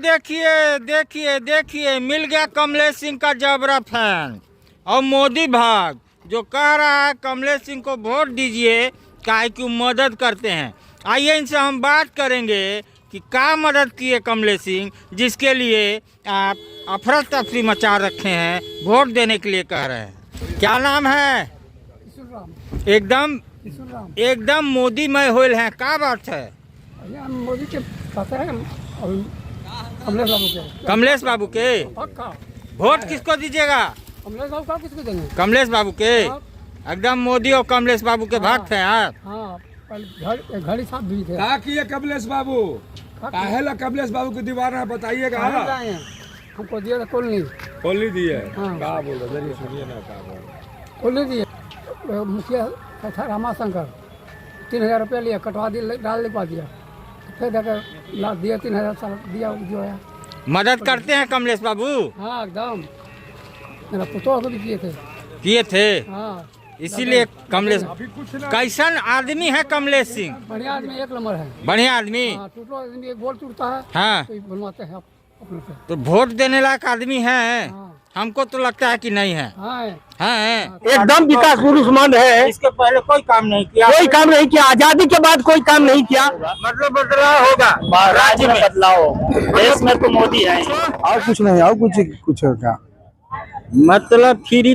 देखिए देखिए देखिए, मिल गया कमलेश सिंह का जबरा फैन और मोदी भाग जो कह रहा है कमलेश सिंह को वोट दीजिए, काहे की मदद करते हैं। आइए इनसे हम बात करेंगे कि क्या मदद किए कमलेश सिंह, जिसके लिए आप अफरा तफरी मचा रखे हैं, वोट देने के लिए कह रहे हैं। क्या नाम है? एकदम एकदम मोदीमय होल है। क्या बात है? मोदी के पता है कमलेश बाबू के वोट किसको दीजिएगा? कमलेश बाबू का किसको देंगे? कमलेश बाबू के एकदम मोदी और कमलेश बाबू के भक्त हैं आप। हाँ, घड़ी साथ भी थे। क्या किए कमलेश बाबू? काहेला कमलेश बाबू की दीवार है, बताइएगा। हमको दिया था कॉलोनी दिए। हाँ। क्या बोल रहे? जरिए सुनिए ना क्या बोल रहे। कॉलोनी दिए। मुखिया था रामाशंकर, 3000 रुपया लिया, कटवा दिया, डाल दे पा दिया, फिर जाकर ला दिया 3000 साल दिया जो है। मदद करते हैं कमलेश बाबू। हाँ एकदम, मेरा पुतोह को भी किए थे। हाँ, इसीलिए कमलेश कैसन आदमी है कमलेश सिंह? बढ़िया आदमी, एक नंबर है, बढ़िया आदमी। हाँ, टूटो आदमी एक बोल टूटता है हाँ, तो बनवाते हैं अपने से। तो वोट देने लायक आदमी है। हाँ। हमको तो लगता है कि नहीं है। हाँ, हैं? एकदम विकास पुरुषमंद है। इसके पहले कोई काम नहीं किया। कोई काम नहीं किया, आजादी के बाद कोई काम नहीं किया। मतलब बदलाव होगा राज्य में बदलाव, देश में तो मोदी है। और कुछ नहीं, और कुछ होगा मतलब फ्री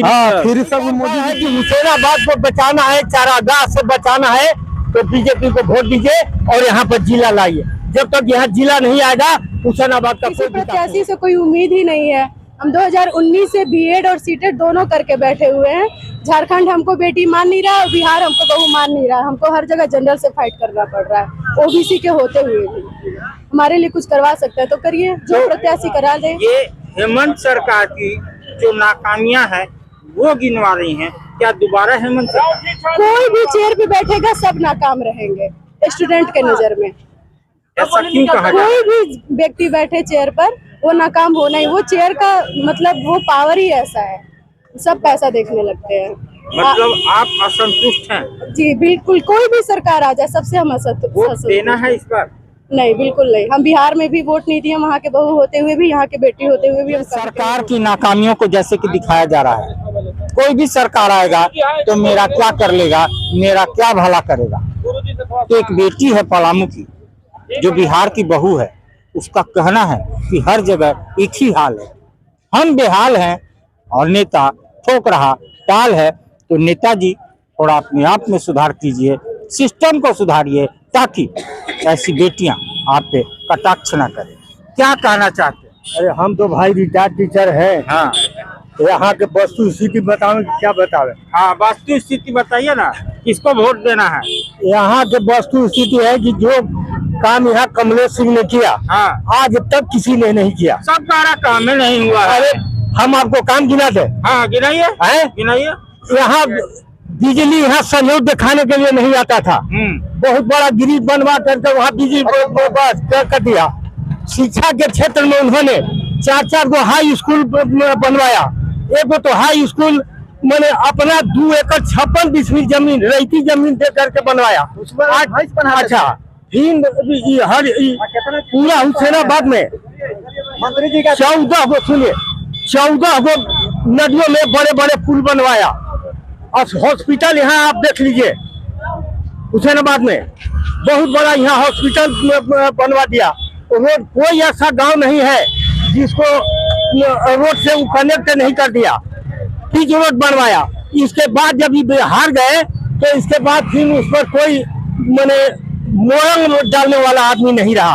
हाँ, फिर सब मोदी है कि हुसैनाबाद को बचाना है, चारागाह से बचाना है, तो बीजेपी को वोट दीजिए और यहाँ पर जिला लाइए। जब तक यहाँ जिला नहीं आएगा हुसैनाबाद का किसी प्रत्याशी से कोई उम्मीद ही नहीं है। हम 2019 से बीएड और सीटेट दोनों करके बैठे हुए हैं। झारखंड हमको बेटी मान नहीं रहा और बिहार हमको बहू मान नहीं रहा। हमको हर जगह जनरल से फाइट करना पड़ रहा है, ओबीसी के होते हुए भी। हमारे लिए कुछ करवा सकता है तो करिए, जो प्रत्याशी करा दे। ये हेमंत सरकार की जो नाकामियां हैं वो गिनवा रही हैं। क्या दोबारा हेमंत सरकार? कोई भी चेयर पे बैठेगा सब नाकाम रहेंगे स्टूडेंट के नजर में। ऐसा क्यों कहा जाए? कोई भी व्यक्ति बैठे चेयर पर वो नाकाम होना ही, वो चेयर का मतलब वो पावर ही ऐसा है, सब पैसा देखने लगते हैं। मतलब आप असंतुष्ट हैं? जी बिल्कुल, कोई भी सरकार आ जाए सबसे हम वोट देना है इस पर? नहीं, बिल्कुल नहीं। हम बिहार में भी वोट नहीं दिए, वहाँ के बहू होते हुए भी, यहाँ के बेटी होते हुए भी। हम सरकार की नाकामियों को जैसे कि दिखाया जा रहा है, कोई भी सरकार आएगा तो मेरा क्या कर लेगा, मेरा क्या भला करेगा। तो एक बेटी है पलामू की जो बिहार की बहू है, उसका कहना है कि हर जगह एक ही हाल है, हम बेहाल हैं और नेता ठोक रहा टाल है। तो नेताजी थोड़ा अपने आप में सुधार कीजिए, सिस्टम को सुधारिए, ताकि ऐसी बेटियां आप पे कटाक्ष न करें। क्या कहना चाहते हैं? अरे हम तो भाई रिटायर्ड टीचर है। हाँ, यहाँ के वस्तु स्थिति बताओ, क्या बतावे? हाँ, वास्तु स्थिति बताइए ना, किसको वोट देना है? यहाँ के वस्तु स्थिति है कि जो काम यहाँ कमलेश सिंह ने किया, हाँ, आज तक किसी ने नहीं किया। सब कारा काम में नहीं हुआ है। अरे हम आपको काम गिनाते हाँ, गिनाइए गिनाइए। यहाँ बिजली यहाँ सहयोग दिखाने के लिए नहीं आता था, बहुत बड़ा ब्रिज बनवा करके वहाँ बिजली कर दिया। शिक्षा के क्षेत्र में उन्होंने 4 गो हाई स्कूल बनवाया। एक तो हाई स्कूल मैंने अपना 2 एकड़ 56 बिस्मिल जमीन, रईती जमीन दे करके बनवाया। अच्छा, हर पूरा हुसैनाबाद में 14 गो, सुनिए, 14 गो नदियों में बड़े बड़े पुल बनवाया। और हॉस्पिटल यहाँ आप देख लीजिए, हुसैनाबाद में बहुत बड़ा यहाँ हॉस्पिटल बनवा दिया। रोड, कोई ऐसा गांव नहीं है जिसको रोड से कनेक्ट नहीं कर दिया। पिच रोड बनवाया। इसके बाद जब ये हार गए तो इसके बाद फिर उस पर कोई मैंने मोरंग डालने वाला आदमी नहीं रहा।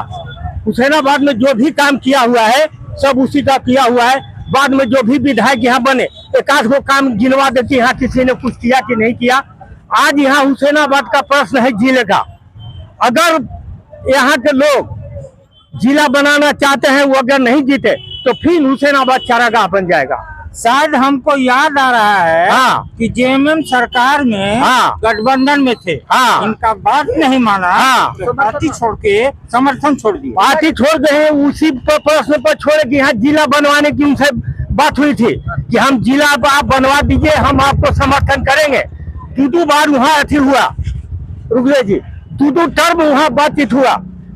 हुसैनाबाद में जो भी काम किया हुआ है सब उसी का किया हुआ है। बाद में जो भी विधायक यहाँ बने, एक आध को काम गिनवा देती, यहाँ किसी ने कुछ किया कि नहीं किया। आज यहाँ हुसैनाबाद का प्रश्न है जिले का। अगर यहाँ के लोग जिला बनाना चाहते हैं, वो अगर नहीं जीते तो फिर हुसैनाबाद चारागाह बन जाएगा। शायद हमको याद आ रहा है हाँ, कि जेएमएम सरकार में हाँ, गठबंधन में थे, हाँ, इनका बात नहीं माना, हाँ, तो पार्टी छोड़ के समर्थन छोड़ दिया। पार्टी छोड़ गए, उसी प्रश्न पर छोड़े कि यहाँ जिला बनवाने की उनसे बात हुई थी कि हम जिला आप बनवा दीजिए, हम आपको समर्थन करेंगे। 2 बार वहाँ अथी हुआ, रुक जी, 2 टर्म वहाँ बातचीत हुआ।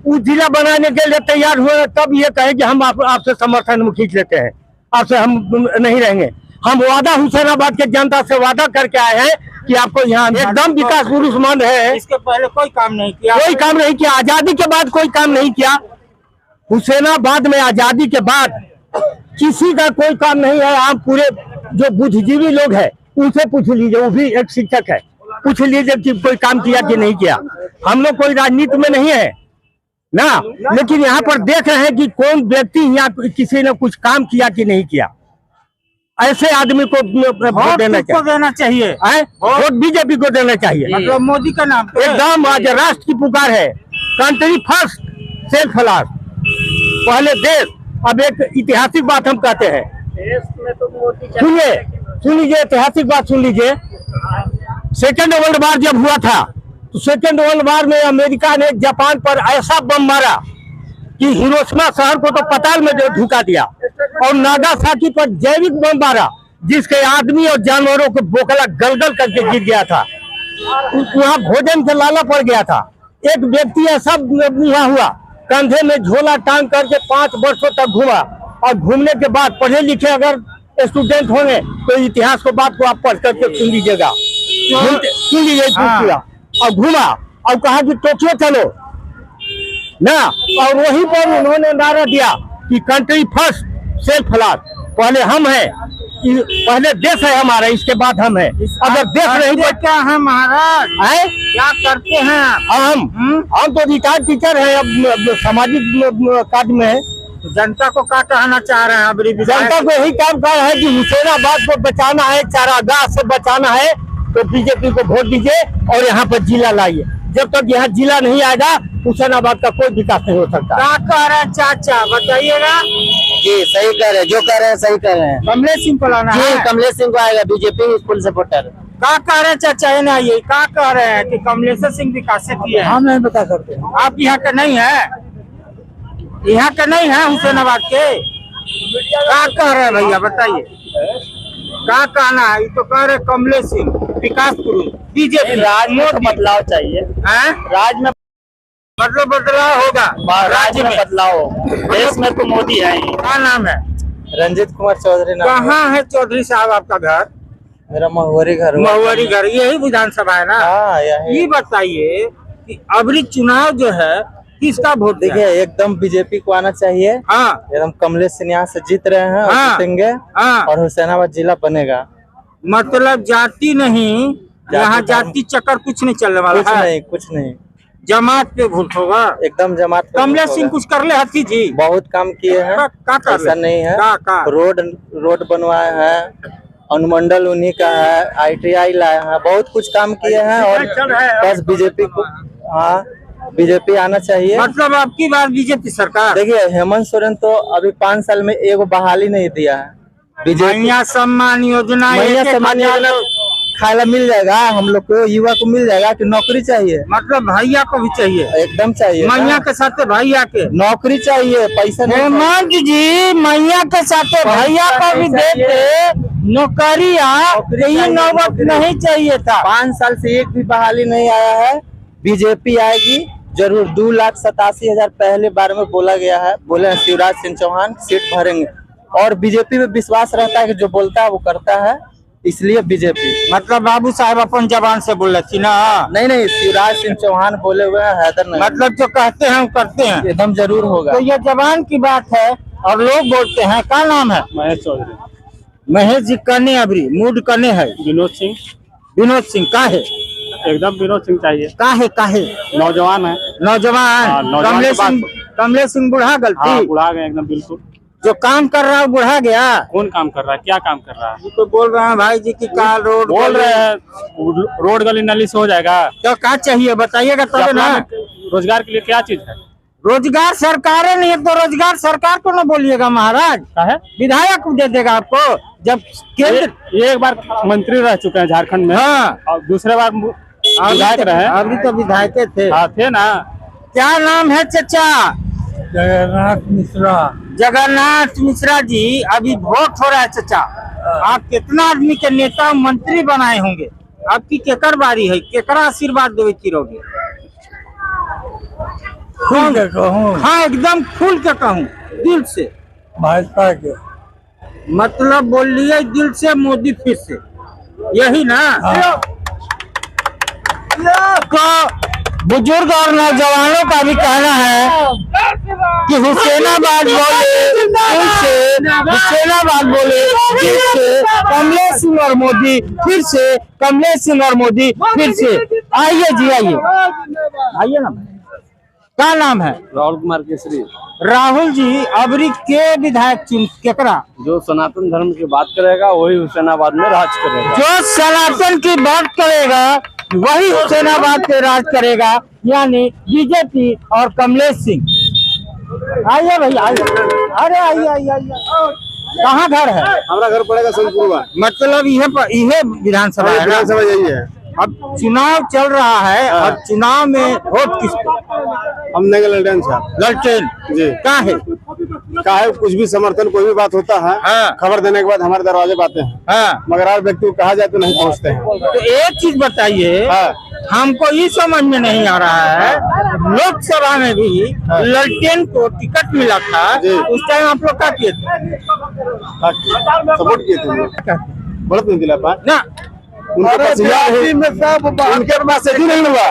उस जिला बनाने के लिए तैयार हुए, तब ये कहे कि हम आपसे समर्थन में खींच लेते हैं, आपसे हम नहीं रहेंगे। हम वादा हुसैनाबाद के जनता से वादा करके आए हैं कि आपको यहाँ एकदम विकास पुरुषमंद है। इसके पहले कोई काम नहीं किया, कोई काम नहीं किया, आजादी के बाद कोई काम नहीं किया। हुसैनाबाद में आजादी के बाद किसी का कोई काम नहीं है। आप पूरे जो बुद्धिजीवी लोग हैं उनसे पूछ लीजिए, वो भी एक शिक्षक है, पूछ लीजिए कि कोई काम किया कि नहीं किया। हम लोग कोई राजनीति में नहीं है ना, लेकिन यहाँ पर देख रहे हैं कि कौन व्यक्ति यहाँ किसी ने कुछ काम किया कि नहीं किया। ऐसे आदमी को वोट देना चाहिए, वोट बीजेपी को देना चाहिए। मतलब मोदी का नाम एकदम आज राष्ट्र की पुकार है, कंट्री फर्स्ट सेल्फ लास्ट, पहले देश। अब एक ऐतिहासिक बात हम कहते हैं, सुनिए सुनिए, ऐतिहासिक बात सुन लीजिए। सेकेंड वर्ल्ड वार जब हुआ था तो सेकेंड वर्ल्ड वार में अमेरिका ने जापान पर ऐसा बम मारा कि हिरोशिमा शहर को तो पाताल में धुका दिया, और नागासाकी पर जैविक बम मारा जिसके आदमी और जानवरों को बोकला गलगल करके गिर गया था। वहाँ भोजन के लाला पड़ गया था। एक व्यक्ति ऐसा यहाँ हुआ, कंधे में झोला टांग करके 5 वर्षों तक घूमा, और घूमने के बाद पढ़े लिखे अगर स्टूडेंट होंगे तो इतिहास को बात को आप पढ़ करके सुन लीजिएगा, सुन लीजिए। और घूमा और कहा कि टोक्यो चलो ना, और वहीं पर उन्होंने नारा दिया कि कंट्री फर्स्ट सेल्फ लास्ट, पहले हम हैं, पहले देश है हमारा, इसके बाद हम हैं। अगर देश नहीं तो क्या है महाराज है, क्या करते हैं हम तो रिटायर्ड टीचर है, अब सामाजिक कार्य में है। तो जनता को क्या कहना चाह रहे हैं? अब जनता को यही काम कर रहा है कि हुसैनाबाद को बचाना है, चारागाह से बचाना है, तो बीजेपी को वोट दीजिए और यहाँ पर जिला लाइए। जब तक यहाँ जिला नहीं आएगा हुसैनाबाद का कोई विकास नहीं हो सकता। क्या कह रहे हैं चाचा, बताइएगा। जी सही कह रहे हैं, जो कह रहे हैं सही कह रहे हैं। कमलेश सिंह को लाना जी है। कमलेश सिंह को आएगा, बीजेपी फुल सपोर्टर। क्या कह रहे हैं चाचा? ये ना, ये क्या कह रहे हैं कि कमलेश सिंह विकास किए हैं? हम नहीं बता सकते। आप यहाँ के नहीं है, यहाँ के नहीं है हुसैनाबाद के। क्या कह रहे हैं भैया, बताइए क्या कहना है? ये तो कह रहे कमलेश सिंह विकास पुरुष, बीजेपी। राज में तो बदलाव चाहिए, हैं? राज में मतलब बदलाव होगा, राज्य में बदलाव हो। देश में तो मोदी है ही। क्या नाम है? रंजीत कुमार चौधरी नाम है। कहाँ है चौधरी साहब आपका घर? मेरा महुआरी घर हुआ। महुआरी घर, यही विधानसभा है ना? हाँ यही। ये बताइए कि अबरी चुनाव जो है किसका वोट? देखिए एकदम बीजेपी को आना चाहिए। हाँ एकदम कमलेश सिंह यहाँ से जीत रहे हैं, हाँ, जीतेंगे, हाँ। और हुसैनाबाद जिला बनेगा। मतलब जाति नहीं, यहाँ जाति चक्कर कुछ नहीं चलने वाला कुछ है। नहीं, कुछ नहीं, जमात पे वोट होगा एकदम जमात पे कमलेश होगा। सिंह कुछ कर ले हथी जी, बहुत काम किए हैं, ऐसा नहीं है। रोड बनवाए हैं, अनुमंडल उन्हीं का है, ITI लाए हैं, बहुत कुछ काम किए हैं। और बस बीजेपी को, हाँ बीजेपी आना चाहिए। मतलब आपकी बात बीजेपी सरकार। देखिए हेमंत सोरेन तो अभी 5 साल में एगो बहाली नहीं दिया है। महिला सम्मान योजना, महिला सम्मान योजना खाला मिल जाएगा, हम लोग को युवा को मिल जाएगा कि नौकरी चाहिए। मतलब भैया को भी चाहिए, एकदम चाहिए। मैया के साथ भैया के नौकरी चाहिए, पैसा नहीं। हेमंत जी मैया के साथ भैया को भी देते नौकरियाँ, ये नौबत नहीं चाहिए था। 5 साल से एक भी बहाली नहीं आया है। बीजेपी आएगी जरूर। 2,87,000 पहले बार में बोला गया है, बोले हैं शिवराज सिंह चौहान सीट भरेंगे, और बीजेपी में विश्वास रहता है कि जो बोलता है वो करता है, इसलिए बीजेपी। मतलब बाबू साहब अपन जबान से बोल रही ना? नहीं, शिवराज सिंह चौहान बोले हुए हैं, हैदर नहीं। मतलब जो कहते हैं वो करते हैं, एकदम जरूर होगा। तो ये जबान की बात है और लोग बोलते हैं। क्या नाम है? महेश चौधरी। महेश जी कने अबरी मूड कने है? विनोद सिंह। विनोद सिंह का है? एकदम विनोद सिंह चाहिए। काहे नौजवान है। नौजवान कमलेश सिंह बुढ़ा गलती। हाँ, बुढ़ा गए एकदम बिल्कुल। जो काम कर रहा है बुढ़ा गया। कौन काम कर रहा है, क्या काम कर रहा है? तो बोल रहे हैं भाई जी की का रोड बोल रहे हैं रोड गली नाली से हो जाएगा। तो क्या चाहिए बताइएगा तब ना। रोजगार के लिए क्या चीज है? रोजगार सरकारें नहीं है तो रोजगार सरकार को न बोलिएगा महाराज, क्या है? विधायक दे देगा आपको। जब केंद्र एक बार मंत्री रह चुके हैं झारखंड में। हाँ, और दूसरे बार विधायक रहे। अभी तो विधायक थे। हाँ थे ना। क्या नाम है चाचा? जगन्नाथ मिश्रा। जगन्नाथ मिश्रा जी, अभी वोट हो रहा है चाचा। आप कितना आदमी के नेता मंत्री बनाए होंगे, आपकी केकर बारी है, केकरा आशीर्वाद देवे की रहोगे? खुल के कहूँ हाँ एकदम खुल के कहूँ दिल से, भाजपा के। मतलब बोल लिए दिल से मोदी फिर से, यही ना। बुजुर्ग और नौजवानों का भी कहना है कि हुसैनाबाद बोले दिल से, हुसैनाबाद बोले दिल से, कमलेश सिंह और मोदी फिर से, कमलेश सिंह और मोदी फिर से। आइए जी आइए, आइए ना। क्या नाम है? राहुल कुमार केसरी। राहुल जी, अबरी के विधायक चुन केकरा? जो सनातन धर्म की बात करेगा वही हुसैनाबाद में राज करेगा। जो सनातन की बात करेगा वही हुसैनाबाद पे राज करेगा, यानी बीजेपी और कमलेश सिंह। आइए भैया आइए, अरे आइए आइए आइए। कहाँ घर है? हमारा घर पड़ेगा सोनपुरवा। मतलब यह विधानसभा है ना? विधानसभा यही है। अब चुनाव चल रहा है और चुनाव में वोट किसको? हम देंगे ललटेन साहब। ललटेन जी। का है कुछ भी समर्थन कोई भी बात होता है, हाँ। खबर देने के बाद हमारे दरवाजे पे आते हैं, हाँ। मगर हर व्यक्ति को कहा जाए तो नहीं पहुँचते हैं। तो एक चीज बताइए, हमको ये समझ में नहीं आ रहा है, लोकसभा में भी ललटेन को टिकट मिला था, उस टाइम आप लोग क्या किए थे? सपोर्ट किए थे, बहुत नहीं दिला पा ना। उनके पास नहीं हुआ,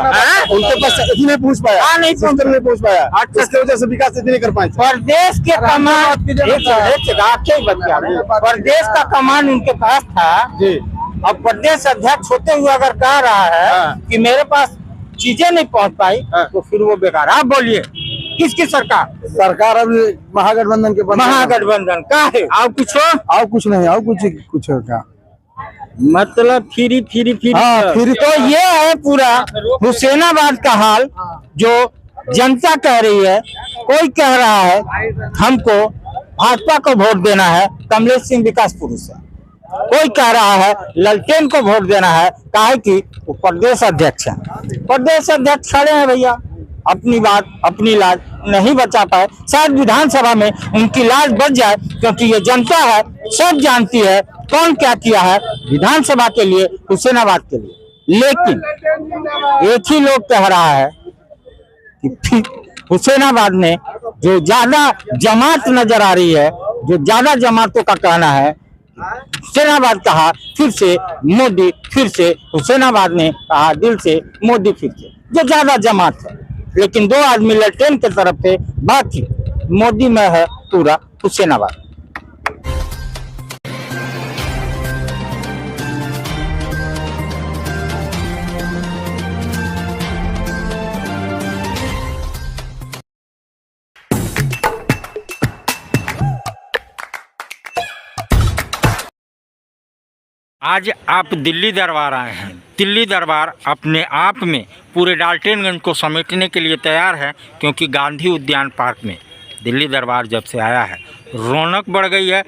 उनके पास नहीं पहुँच पाया, नहीं पहुँच पाया, इसकी वजह से विकास नहीं कर पाए। प्रदेश के कमान, प्रदेश का कमान उनके पास था जी। अब प्रदेश अध्यक्ष होते हुए अगर कह रहा है कि मेरे पास चीजें नहीं पहुंच पाई, तो फिर वो बेकार। आप बोलिए किसकी सरकार? सरकार अब महागठबंधन के महागठबंधन का है। और कुछ नहीं, और कुछ होगा, मतलब फ्री फ्री। तो ये है पूरा हुसैनाबाद का हाल, जो जनता कह रही है। कोई कह रहा है हमको भाजपा को वोट देना है, कमलेश सिंह विकास पुरुष है। कोई कह रहा है ललटेन को वोट देना है, काहे कि वो प्रदेश अध्यक्ष है। प्रदेश अध्यक्ष खड़े हैं भैया, अपनी बात अपनी लाज नहीं बचा पाए। शायद विधानसभा में उनकी लाज बच जाए, क्योंकि ये जनता है, सब जानती है कौन क्या किया है विधानसभा के लिए, हुसैनाबाद के लिए। लेकिन एक ही लोग कह रहा है कि हुसैनाबाद में जो ज्यादा जमात नजर आ रही है, जो ज्यादा जमातों का कहना है, हुसैनाबाद कहा फिर से मोदी फिर से, हुसैनाबाद ने कहा दिल से मोदी फिर से, जो ज्यादा जमात है। लेकिन दो आदमी ललटेन की तरफ से, बाकी मोदी में है पूरा हुसैनाबाद। आज आप दिल्ली दरबार आए हैं। दिल्ली दरबार अपने आप में पूरे डाल्टनगंज को समेटने के लिए तैयार है, क्योंकि गांधी उद्यान पार्क में दिल्ली दरबार जब से आया है रौनक बढ़ गई है।